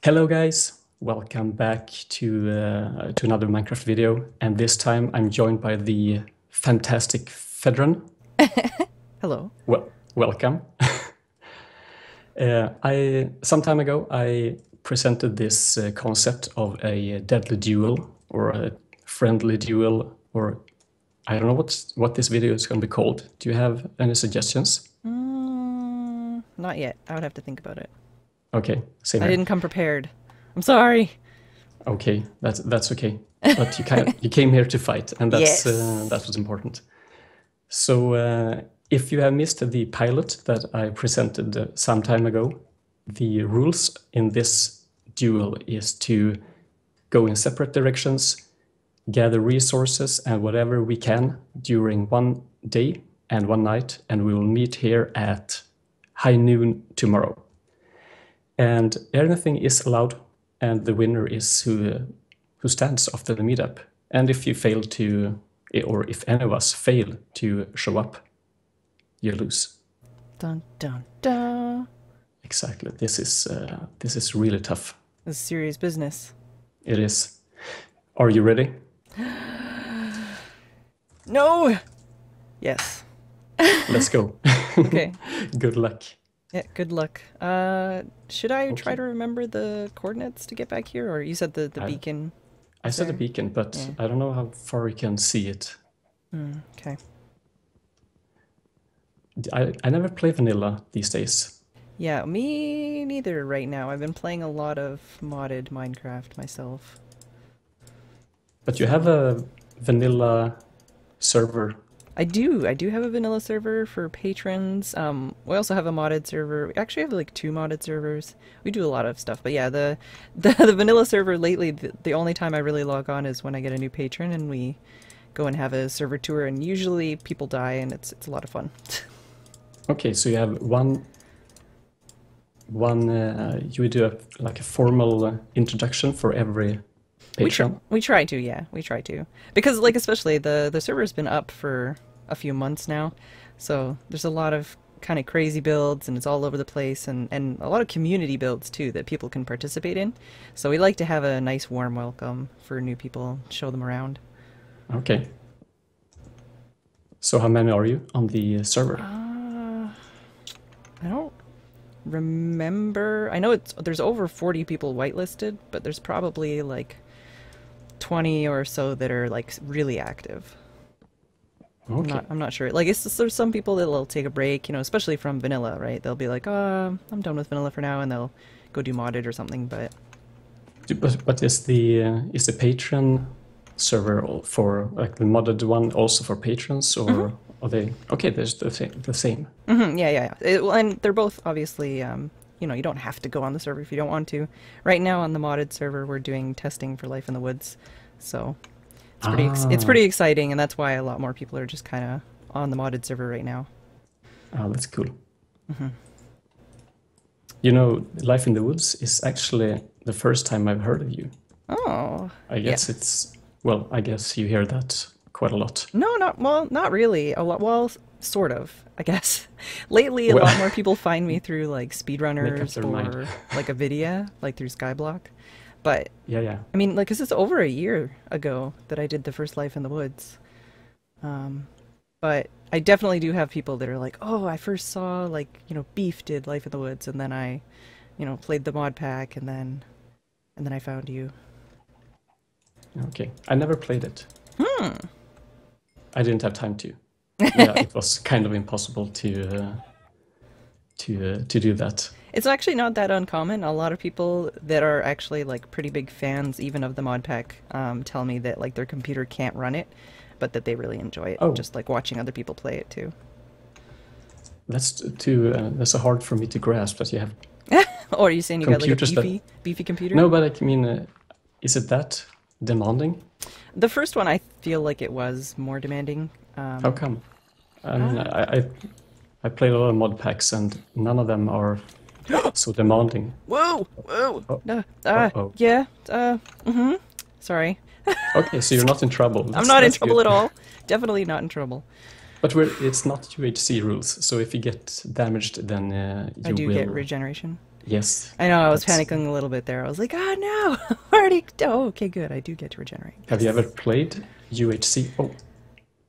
Hello guys, welcome back to another Minecraft video, and this time I'm joined by the fantastic Phedran. Hello. Welcome. I some time ago I presented this concept of a deadly duel or a friendly duel, or I don't know what this video is going to be called. Do you have any suggestions? Not yet. I would have to think about it. Okay, same I here. didn't come prepared. I'm sorry. Okay, that's okay. But you came here to fight, and that Yes. was important. So if you have missed the pilot that I presented some time ago, the rules in this duel is to go in separate directions, gather resources and whatever we can during one day and one night, and we will meet here at high noon tomorrow. And anything is allowed, and the winner is who stands after the meetup. And if you fail to, or if any of us fail to show up, you lose. Dun dun dun. Exactly. This is really tough. This is serious business. It is. Are you ready? No. Yes. Let's go. Okay. Good luck. Yeah. Good luck. Should I try Okay. to remember the coordinates to get back here, or you said the I, beacon? I Is said a there? beacon, but Yeah. I don't know how far you can see it. Okay. I never play vanilla these days. Yeah. Me neither. Right now, I've been playing a lot of modded Minecraft myself. But you have So. a vanilla server. I do have a vanilla server for patrons. We also have a modded server. We actually have like two modded servers. We do a lot of stuff, but yeah, the vanilla server lately, the only time I really log on is when I get a new patron and we go and have a server tour, and usually people die and it's a lot of fun. Okay, so you have you would do like a formal introduction for every patron. We try to, yeah, we try to. Because like especially the server's been up for a few months now. So there's a lot of kind of crazy builds and it's all over the place, and a lot of community builds too that people can participate in. So we like to have a nice warm welcome for new people, show them around. Okay. So how many are you on the server? I don't remember. I know there's over 40 people whitelisted, but there's probably like 20 or so that are like really active. Okay. I'm not sure. Like it's just, there's some people that'll take a break, especially from vanilla, right? They'll be like, "Oh, I'm done with vanilla for now," and they'll go do modded or something. But But is the patron server for like the modded one also for patrons, or are they okay? There's the same. yeah, yeah, yeah. Well, and they're both obviously, you don't have to go on the server if you don't want to. Right now on the modded server, we're doing testing for Life in the Woods, so it's Ah, pretty exciting, and that's why a lot more people are just kind of on the modded server right now. that's cool. You know, Life in the Woods is actually the first time I've heard of you. Oh, I yeah. guess it's, well, I guess you hear that quite a lot. No, not really. A lot, well, sort of, I guess. Lately, a Well, lot more people find me through like make up speedrunners their mind. or like a video, like through Skyblock. But Yeah, yeah. I mean, like, 'cause it's over a year ago that I did the first Life in the Woods. But I definitely do have people that are like, "Oh, I first saw like, Beef did Life in the Woods, and then I, played the mod pack, and then I found you." Okay. I never played it. I didn't have time to. Yeah, it was kind of impossible to do that. It's actually not that uncommon. A lot of people that are actually like pretty big fans, even of the mod pack, tell me that like their computer can't run it, but that they really enjoy it, Oh, just like watching other people play it too. that's hard for me to grasp that you have Or are you saying you got like a computers that. beefy computer? No, but I mean, is it that demanding? The first one, I feel like it was more demanding. How come? I mean, Uh, I played a lot of mod packs and none of them are so demanding. Whoa, whoa. Oh, No, oh. yeah. Sorry. Okay, so you're not in trouble. I'm not in That's trouble good. at all. Definitely not in trouble. But it's not UHC rules, so if you get damaged, then I you do get will. regeneration. Yes. I know, I was That's. panicking a little bit there. I was like, oh no, already. Oh, okay, good. I do get to regenerate. Have you ever played UHC? Oh,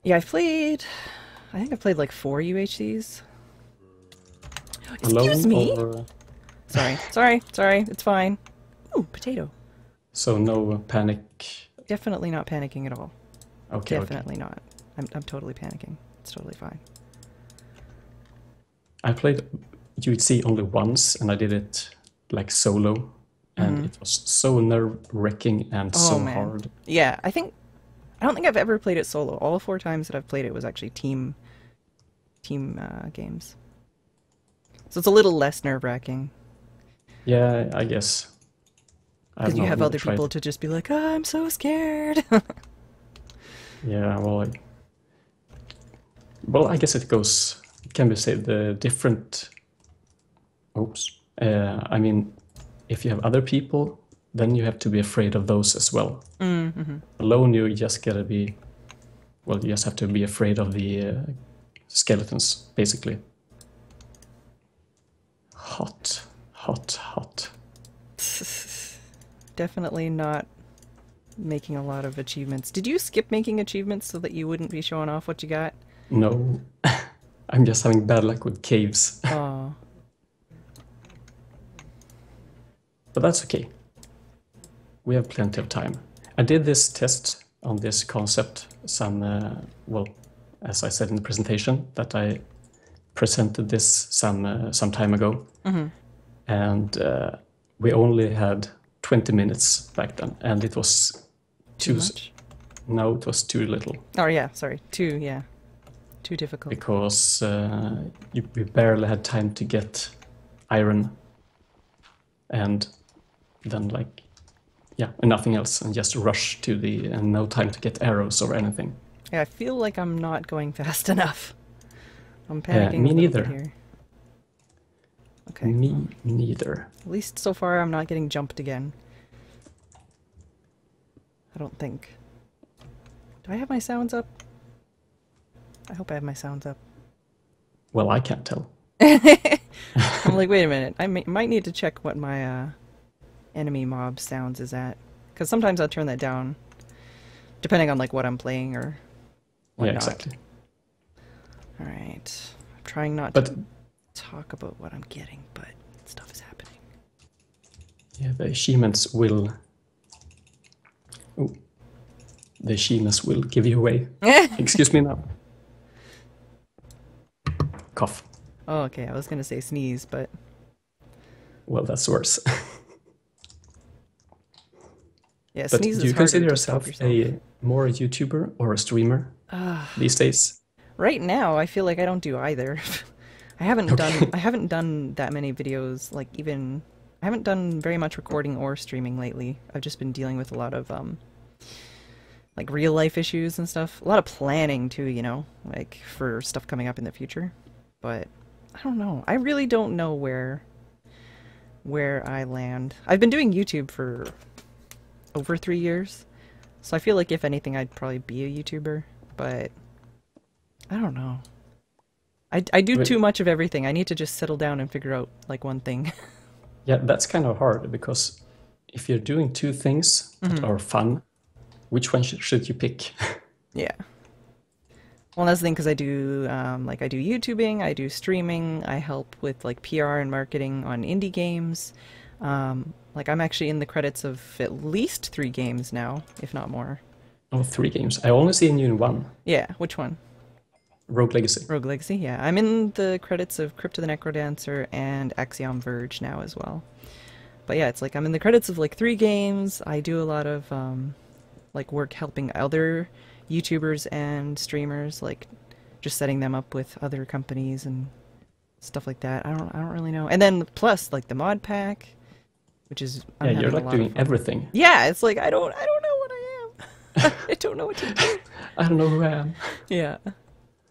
Yeah, I've played. I think I've played like 4 UHCs. Excuse alone me. or Sorry. It's fine. Ooh, potato. so no panic? Definitely not panicking at all. Okay, okay. Definitely not. I'm totally panicking. It's totally fine. I played UHC only once, and I did it like solo, and it was so nerve-wracking and Oh so man. hard. Yeah, I don't think I've ever played it solo. All 4 times that I've played it was actually team games. So it's a little less nerve-wracking Yeah, I guess. I've because you not have really other tried people it. to just be like, oh, I'm so scared. Yeah, well, I guess it goes. It can be said the different. Oops. I mean, if you have other people, then you have to be afraid of those as well. Alone, you just gotta be. Well, you just have to be afraid of the skeletons, basically. Hot, hot, hot. Definitely not making a lot of achievements. Did you skip making achievements so that you wouldn't be showing off what you got? No, I'm just having bad luck with caves. Oh, But that's okay. We have plenty of time. I did this test on this concept well, as I said in the presentation, that I presented this some time ago. And we only had 20 minutes back then, and it was too much? no, it was too little. Oh yeah, sorry. Too difficult. Because we barely had time to get iron, and then like, yeah, and nothing else, and just rush to and no time to get arrows or anything. Yeah, I feel like I'm not going fast enough. I'm panicking Me a little neither. bit here. Okay. Me neither. At least so far I'm not getting jumped again. I don't think. Do I have my sounds up? I hope I have my sounds up. Well, I can't tell. I'm like, wait a minute. I might need to check what my enemy mob sounds is at. Because sometimes I'll turn that down. Depending on like what I'm playing or whatnot. Yeah, exactly. Alright. I'm trying not But to talk about what I'm getting, but stuff is happening. yeah, the achievements will. Oh, the achievements will give you away. Excuse me now. Cough. Oh, okay. I was gonna say sneeze, but Well, that's worse. yeah, But sneeze do you is harder consider to stop yourself a more a YouTuber or a streamer these days? Right now, I feel like I don't do either. I haven't done that many videos. I haven't done very much recording or streaming lately. I've just been dealing with a lot of like real life issues and stuff. A lot of planning too, you know, like for stuff coming up in the future. But I don't know. I really don't know where I land. I've been doing YouTube for over 3 years, so I feel like if anything, I'd probably be a YouTuber. But I don't know. I do too much of everything. I need to just settle down and figure out like one thing. Yeah, that's kind of hard because if you're doing two things that are fun, which one should you pick? Yeah. Well, that's the thing because I do I do YouTubing, I do streaming, I help with like PR and marketing on indie games. Like I'm actually in the credits of at least 3 games now, if not more. Oh, 3 games. I only seen you in one. Yeah, which one? Rogue Legacy. Rogue Legacy, yeah. I'm in the credits of Crypt of the Necrodancer and Axiom Verge now as well. But yeah, it's like I'm in the credits of like 3 games. I do a lot of like work helping other YouTubers and streamers, like just setting them up with other companies and stuff like that. I don't really know. And then plus like the mod pack, which is Yeah, you're like doing everything. Yeah, it's like I don't know what I am. I don't know what to do. I don't know who I am. Yeah.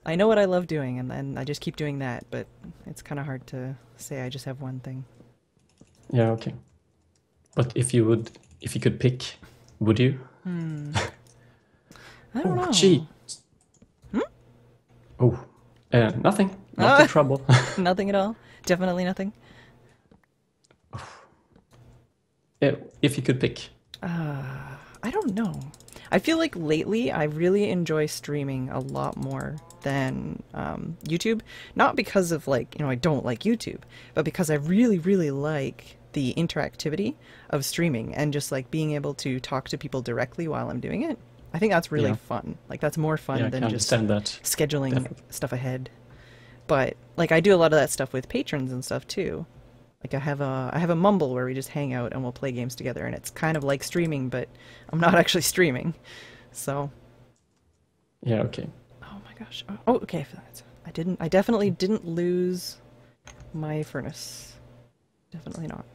I know what I love doing, and I just keep doing that, but it's kind of hard to say I just have one thing. Yeah, okay. But if you could pick, would you? I don't know. Gee. Oh, nothing. Not in trouble. Nothing at all. Definitely nothing. If you could pick. I don't know. I feel like lately I really enjoy streaming a lot more than YouTube. Not because of like, I don't like YouTube, but because I really, really like the interactivity of streaming and just like being able to talk to people directly while I'm doing it. I think that's really Yeah. fun. Like that's more Yeah, fun I can than just understand that. scheduling Definitely. stuff ahead. But like I do a lot of that stuff with patrons and stuff too. Like I have a mumble where we just hang out and we'll play games together and it's kind of like streaming, but I'm not actually streaming. So, Yeah, okay. oh my gosh. Oh, okay. I definitely didn't lose my furnace. Definitely not.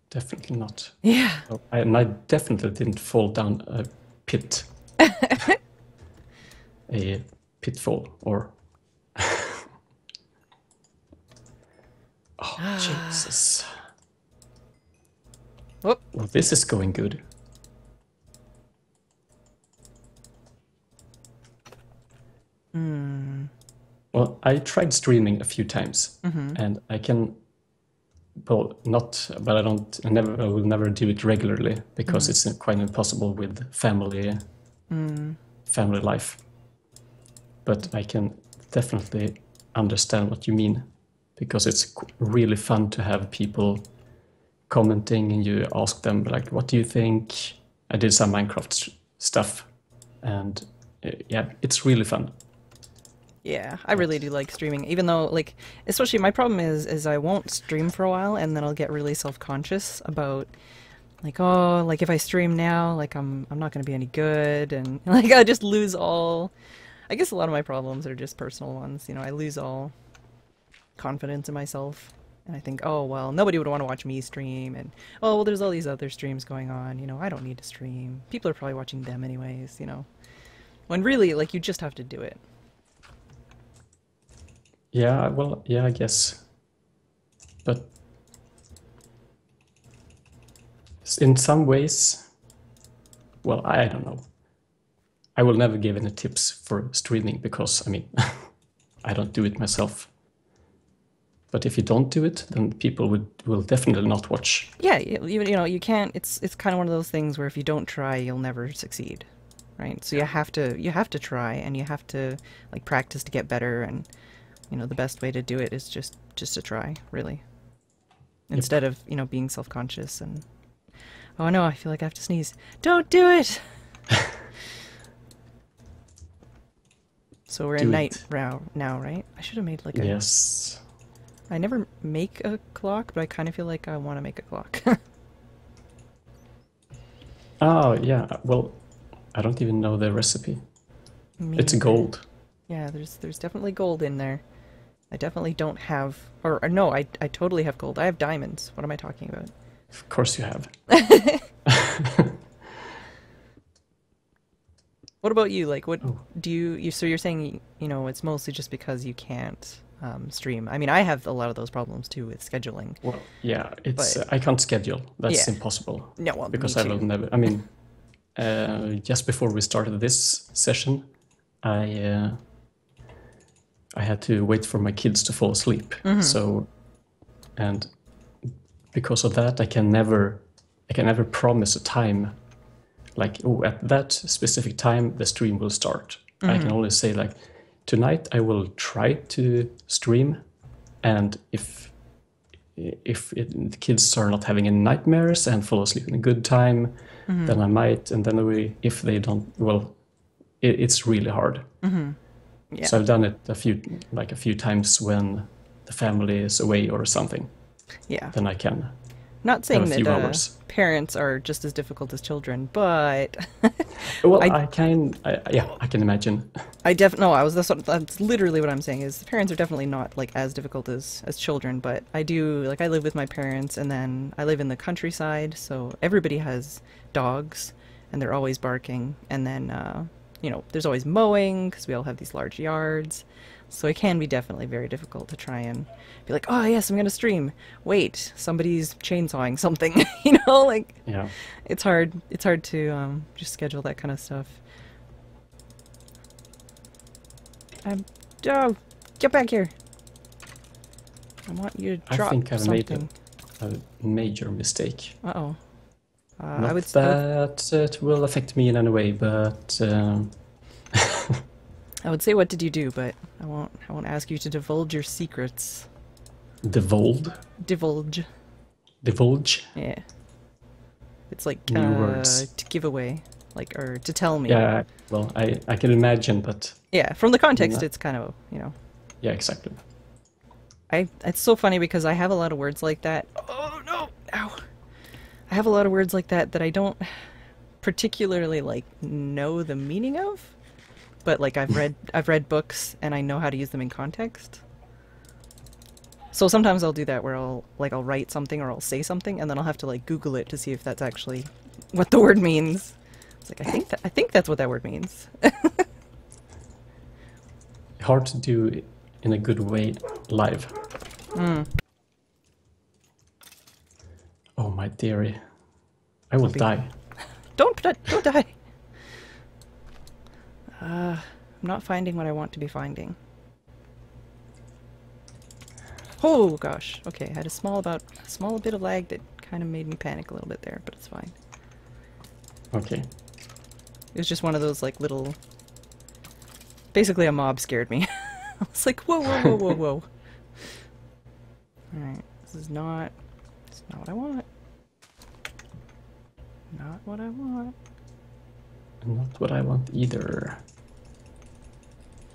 Definitely not. Yeah. Oh, and I definitely didn't fall down a pit. A pitfall, or... Oh, Jesus. Whoop. Well, this is going good. Well, I tried streaming a few times, and I can, well, not, but I will never do it regularly because it's quite impossible with family life. But I can definitely understand what you mean, because it's really fun to have people commenting and you ask them like, what do you think? I did some Minecraft stuff, and yeah, it's really fun. Yeah, I really do like streaming, even though like especially my problem is I won't stream for a while and then I'll get really self-conscious about like, oh, like if I stream now, like I'm not going to be any good and like I just lose all. I guess a lot of my problems are just personal ones, I lose all confidence in myself. And I think, oh, well, nobody would want to watch me stream and oh, well, there's all these other streams going on, I don't need to stream. People are probably watching them anyways. When really like you just have to do it. Yeah, well, yeah, I guess. But in some ways, well, I don't know. I will never give any tips for streaming because, I mean, I don't do it myself. But if you don't do it, then people will definitely not watch. Yeah, you can't. It's kind of one of those things where if you don't try, you'll never succeed, right? So you have to try and you have to like practice to get better, and the best way to do it is just to try, really, instead of being self-conscious and oh no, I feel like I have to sneeze. Don't do it. So we're in night now, right? I should have made like a. Yes. I never make a clock, but I kind of feel like I want to make a clock. Oh, yeah. Well, I don't even know the recipe. It's Neither. gold. Yeah, there's definitely gold in there. I definitely don't have, or no, I totally have gold. I have diamonds. What am I talking about? Of course you have. What about you? Like, what do you? So you're saying, it's mostly just because you can't stream. I mean, I have a lot of those problems too with scheduling. Well, yeah, it's But I can't schedule. That's yeah. impossible. No, well, Because me I will too. never. I mean, just before we started this session, I had to wait for my kids to fall asleep. So, and because of that, I can never promise a time. Like, oh, at that specific time, the stream will start. I can only say like, tonight I will try to stream, and if the kids are not having any nightmares and fall asleep in a good time, then I might. And then if they don't, well, it's really hard. Yeah. So I've done it a few times when the family is away or something. Yeah. Then I can Not have saying a few that hours. parents are just as difficult as children, but Well, I I can imagine. that's literally what I'm saying is parents are definitely not like as difficult as children, but I live with my parents and then I live in the countryside, so everybody has dogs and they're always barking, and then there's always mowing because we all have these large yards. So it can be definitely very difficult to try and be like, oh yes, I'm gonna stream. Wait, somebody's chainsawing something. Like Yeah. it's hard. It's hard to just schedule that kind of stuff. Oh, get back here! I want you to I drop think I've made something. a major mistake. Uh-oh. Not that it will affect me in any way, but I would say what did you do, but I won't ask you to divulge your secrets. divulge, Divulge. divulge. Yeah. It's like New words. to give away, like, or to tell me. Yeah, well, I can imagine, but Yeah, from the context, it's kind of, you know. yeah, exactly. It's so funny because I have a lot of words like that. Oh no! Ow! I have a lot of words like that that I don't particularly like know the meaning of, but like I've read books and I know how to use them in context. So sometimes I'll do that where I'll write something or I'll say something and then I'll have to like Google it to see if that's actually what the word means. It's like I think that's what that word means. Hard to do in a good way live. Oh my dearie, I will die. Don't die. I'm not finding what I want to be finding. Oh gosh. Okay, I had a small bit of lag that kind of made me panic a little bit there, but it's fine. Okay. It was just one of those like little. Basically, a mob scared me. I was like, whoa, whoa, whoa, whoa, whoa. All right, this is not. It's not what I want. Not what I want. Not what I want either.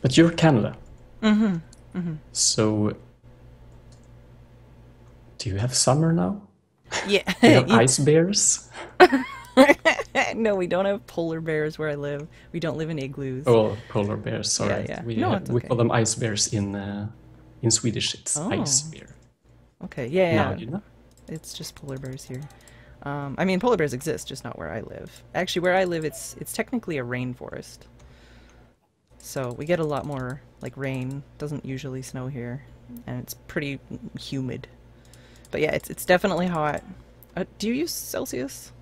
But you're Canada. Mm-hmm. Mm-hmm. So, do you have summer now? Yeah. Do you have ice bears? No, we don't have polar bears where I live. We don't live in igloos. Oh, polar bears. Sorry, Yeah. We call them ice bears in Swedish. It's ice bear. Okay, yeah. Now you know. It's just polar bears here. I mean, polar bears exist, just not where I live. Actually, where I live, it's technically a rainforest. So we get a lot more like rain. Doesn't usually snow here, and it's pretty humid. But yeah, it's definitely hot. Do you use Celsius?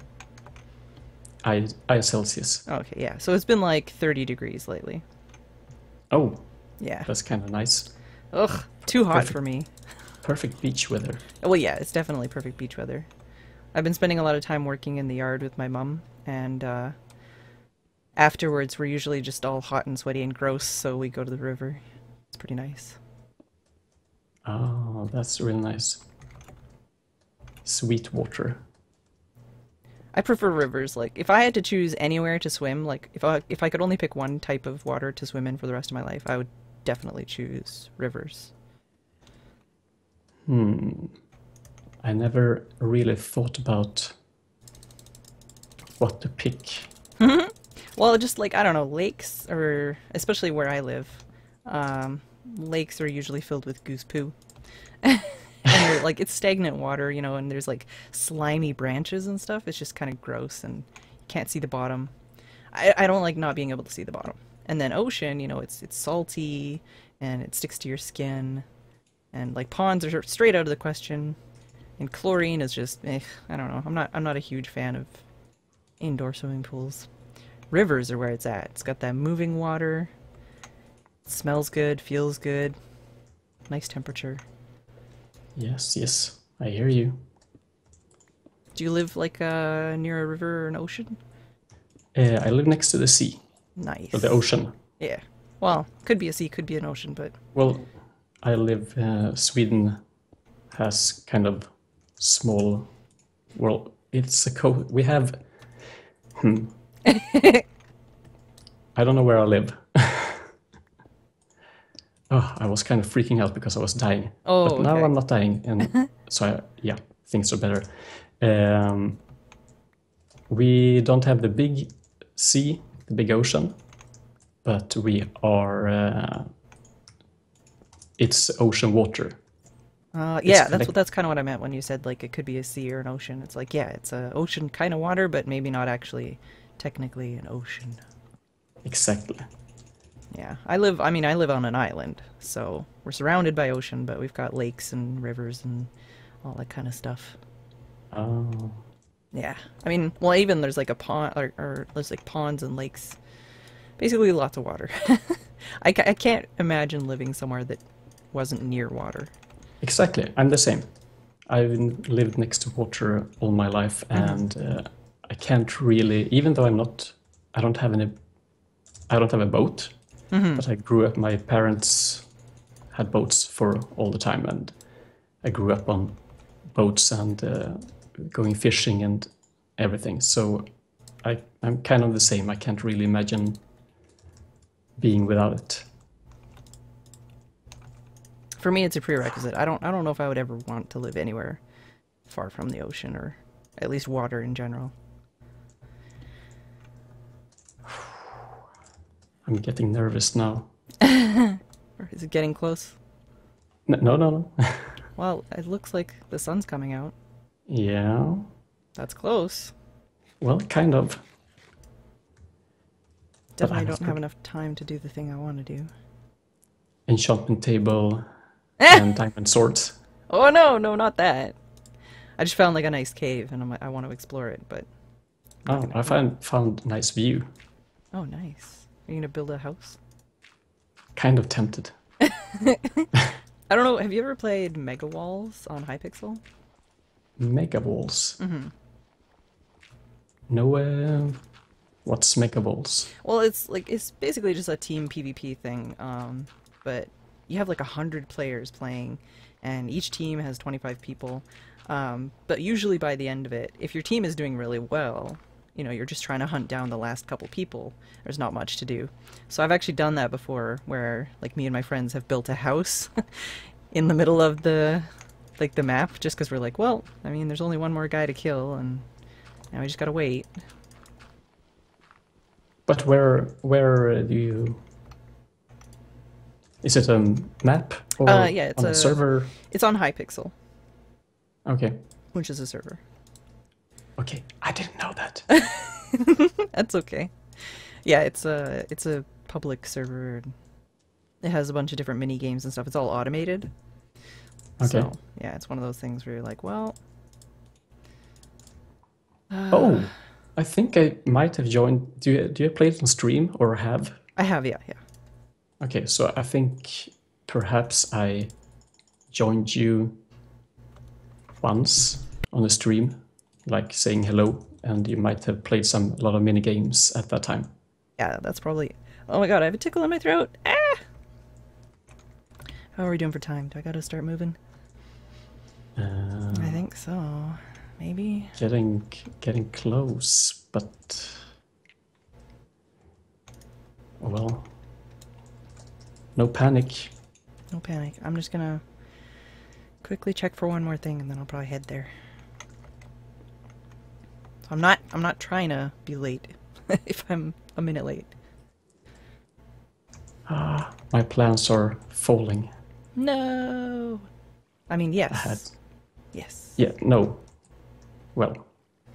I Celsius. Okay, yeah. So it's been like 30 degrees lately. Oh, yeah. That's kind of nice. Ugh, too hot for me. Perfect beach weather. Well, yeah, it's definitely perfect beach weather. I've been spending a lot of time working in the yard with my mom, and afterwards we're usually just all hot and sweaty and gross, so we go to the river. It's pretty nice. Oh, that's really nice. Sweet water. I prefer rivers. Like, if I had to choose anywhere to swim, like, if I could only pick one type of water to swim in for the rest of my life, I would definitely choose rivers. I never really thought about what to pick. Well, just like, I don't know, lakes, or especially where I live, lakes are usually filled with goose poo. And they're, like, it's stagnant water, you know, and there's like slimy branches and stuff. It's just kind of gross and you can't see the bottom. I don't like not being able to see the bottom. And then ocean, you know, it's salty and it sticks to your skin. And like ponds are straight out of the question. And chlorine is just, I don't know. I'm not a huge fan of indoor swimming pools. Rivers are where it's at. It's got that moving water. It smells good, feels good. Nice temperature. Yes, I hear you. Do you live like near a river or an ocean? I live next to the sea. Nice. Or the ocean. Yeah. Well, could be a sea, could be an ocean, but... Well, I live... Sweden has kind of small... Well, it's a coast... We have... I don't know where I live. Oh, I was kind of freaking out because I was dying. Oh, but now okay. I'm not dying, and so things are better. We don't have the big sea, the big ocean, but we are. It's ocean water. Yeah, that's kind of what I meant when you said like it could be a sea or an ocean. It's like, yeah, it's a ocean kind of water, but maybe not actually technically an ocean. Exactly. Yeah, I live on an island, so we're surrounded by ocean, but we've got lakes and rivers and all that kind of stuff. Oh. Yeah, I mean, well, even there's like a pond, or there's like ponds and lakes. Basically, lots of water. I can't imagine living somewhere that wasn't near water. Exactly, I'm the same. lived next to water all my life, and I can't really, even though I don't have a boat, but I grew up, my parents had boats for all the time, and I grew up on boats and going fishing and everything. So I'm kind of the same. I can't really imagine being without it. For me, it's a prerequisite. I don't know if I would ever want to live anywhere far from the ocean, or at least water in general. I'm getting nervous now. Or is it getting close? No. Well, it looks like the sun's coming out. Yeah. That's close. Well, kind of. Definitely don't have enough time to do the thing I want to do. Enchantment table and diamond swords. Oh no, not that. I just found like a nice cave, and I want to explore it, but... Oh, I found a nice view. Oh, nice. Are you gonna build a house? Kind of tempted. I don't know, have you ever played Mega Walls on Hypixel? Mega Walls? No, what's Mega Walls? Well, it's basically just a team PvP thing, but you have like 100 players playing, and each team has 25 people. But usually by the end of it, if your team is doing really well, you know, you're just trying to hunt down the last couple people. There's not much to do. So I've actually done that before, where like me and my friends have built a house in the middle of the map, just because we're like, well, I mean, there's only one more guy to kill, and now we just gotta wait. But where do you... Is it a map or yeah, it's on a server? It's on Hypixel. Okay. Which is a server. Okay, I didn't know that. That's okay. Yeah, it's a public server. It has a bunch of different mini games and stuff. It's all automated. Okay. So, yeah, it's one of those things where you're like, well... Oh, I think I might have joined... Do you play it on stream, or have? I have, yeah. Okay, so I think perhaps I joined you once on a stream, like saying hello, and you might have played a lot of mini games at that time. Yeah, that's probably... Oh my god, I have a tickle in my throat! Ah! How are we doing for time? Do I gotta start moving? I think so. Maybe? Getting close, but... Well... No panic. No panic. I'm just gonna quickly check for one more thing, and then I'll probably head there. So I'm not trying to be late if I'm a minute late. My plans are falling. No. I mean, yes. Ahead. Yes. Yeah, no. Well,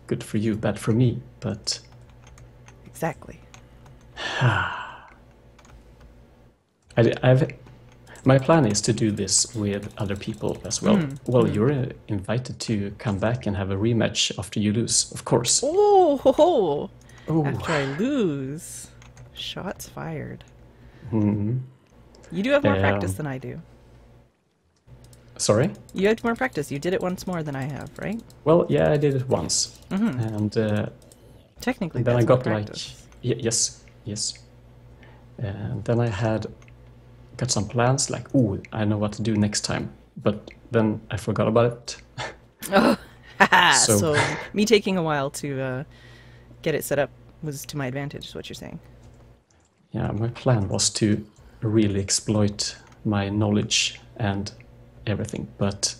good for you, bad for me, but... Exactly. My plan is to do this with other people as well. Well, you're invited to come back and have a rematch after you lose, of course. Oh, ho, ho. Oh. After I lose. Shots fired. Mm-hmm. You do have more practice than I do. Sorry? You had more practice. You did it once more than I have, right? Well, yeah, I did it once. And technically, and then that's I got more like... practice. Yes. And then I got some plans, like, ooh, I know what to do next time. But then I forgot about it. Oh, haha. So- So me taking a while to get it set up was to my advantage, is what you're saying. Yeah, my plan was to really exploit my knowledge and everything, but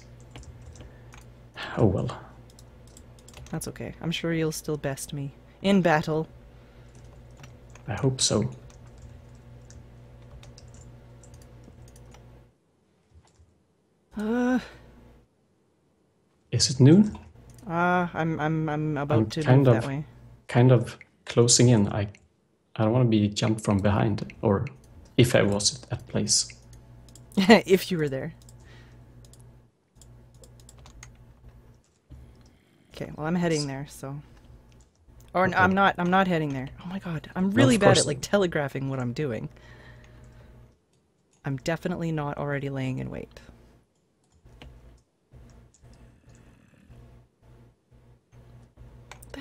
oh well. That's okay. I'm sure you'll still best me in battle. I hope so. Is it noon? I'm about I'm to kind move of- that way. Kind of closing in. I don't want to be jumped from behind, or if I was at that place. If you were there. Okay, well I'm heading there, so. Or Okay. I'm not heading there. Oh my god, I'm really bad course at like telegraphing what I'm doing. I'm definitely not already laying in wait.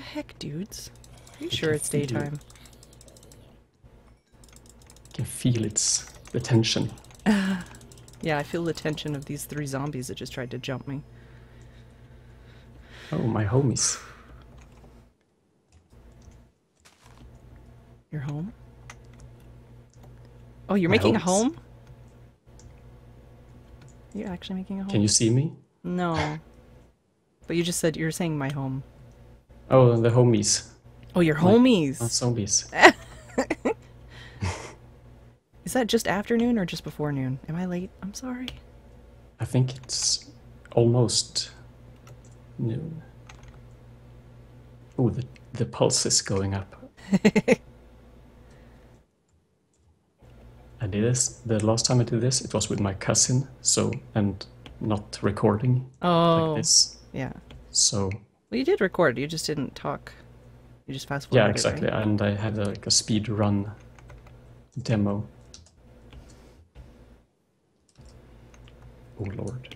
heck, dudes? Are you sure it's daytime? I can feel the tension. Yeah, I feel the tension of these 3 zombies that just tried to jump me. Oh, my homies. You're home? Oh, you're My making a homies. home? You're actually making a home? Can you see me? No. But you just said you're saying my home. Oh, the homies. Oh, your Not homies. zombies. Is that just afternoon or just before noon? Am I late? I'm sorry. I think it's almost noon. Oh, the pulse is going up. I did this. The last time I did this, it was with my cousin, and not recording like this. Yeah. So. Well, you did record. You just didn't talk. You just fast forwarded. Yeah, exactly. Right? And I had like a speed run demo. Oh Lord.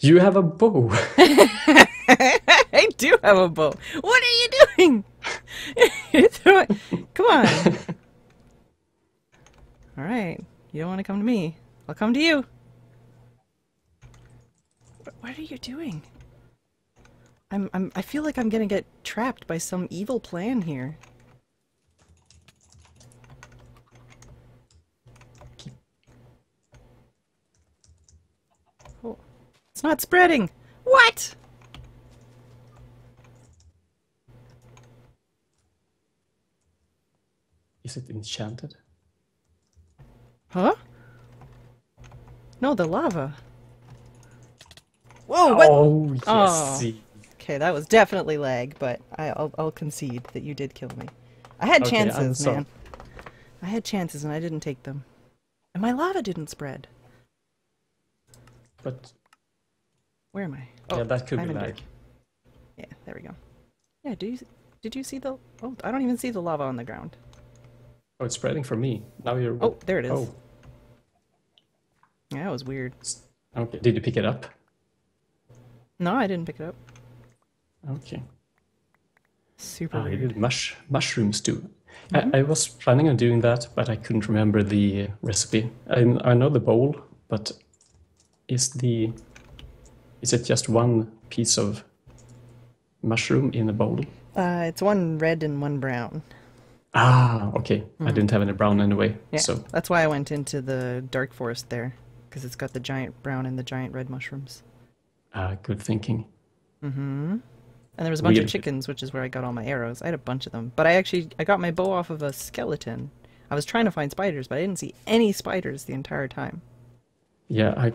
You have a bow. I do have a bow. What are you doing? Come on. All right. You don't want to come to me. I'll come to you. What are you doing? I feel like I'm gonna get trapped by some evil plan here. Oh, it's not spreading. What? Is it enchanted? Huh? No, the lava. Whoa! What? Oh yes. Oh. Okay, that was definitely lag, but I'll concede that you did kill me. I had chances, man. I had chances and I didn't take them. And my lava didn't spread. But where am I? Oh, yeah, that could be lag. Yeah, there we go. Yeah, did you see the? Oh, I don't even see the lava on the ground. Oh, it's spreading for me. Now you're. Oh, there it is. Oh. Yeah, that was weird. Okay, did you pick it up? No, I didn't pick it up. Okay. Super weird. I did mushrooms too. I was planning on doing that, but I couldn't remember the recipe. I know the bowl, but is it just one piece of mushroom in a bowl? It's one red and one brown. Ah, okay. I didn't have any brown anyway. Yeah, so that's why I went into the dark forest there, because it's got the giant brown and the giant red mushrooms. Good thinking. Mm-hmm. And there was a bunch of chickens, which is where I got all my arrows. I had a bunch of them. But I got my bow off of a skeleton. I was trying to find spiders, but I didn't see any spiders the entire time. Yeah, I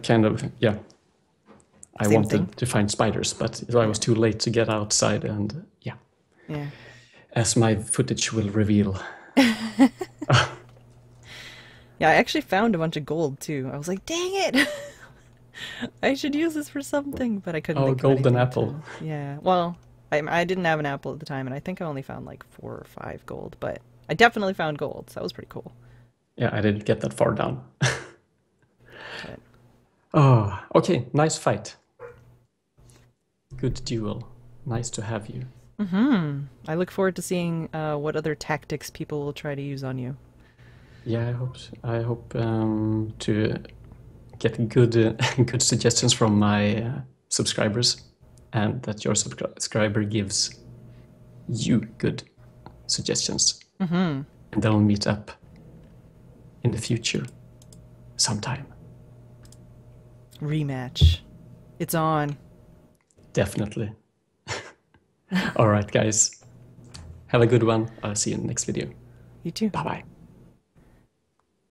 wanted to find spiders, but I was too late to get outside, and yeah. As my footage will reveal. Yeah, I actually found a bunch of gold too. I was like, dang it! I should use this for something, but I couldn't think of golden anything apple. Yeah, well, I didn't have an apple at the time, and I think I only found like 4 or 5 gold, but I definitely found gold, so that was pretty cool. Yeah, I didn't get that far down. Oh, okay, nice fight. Good duel. Nice to have you. Mm-hmm. I look forward to seeing what other tactics people will try to use on you. Yeah, I hope to get good suggestions from my subscribers, and that your subscriber gives you good suggestions. Mm-hmm. And then we'll meet up in the future sometime. Rematch. It's on. Definitely. All right, guys. Have a good one. I'll see you in the next video. You too. Bye-bye.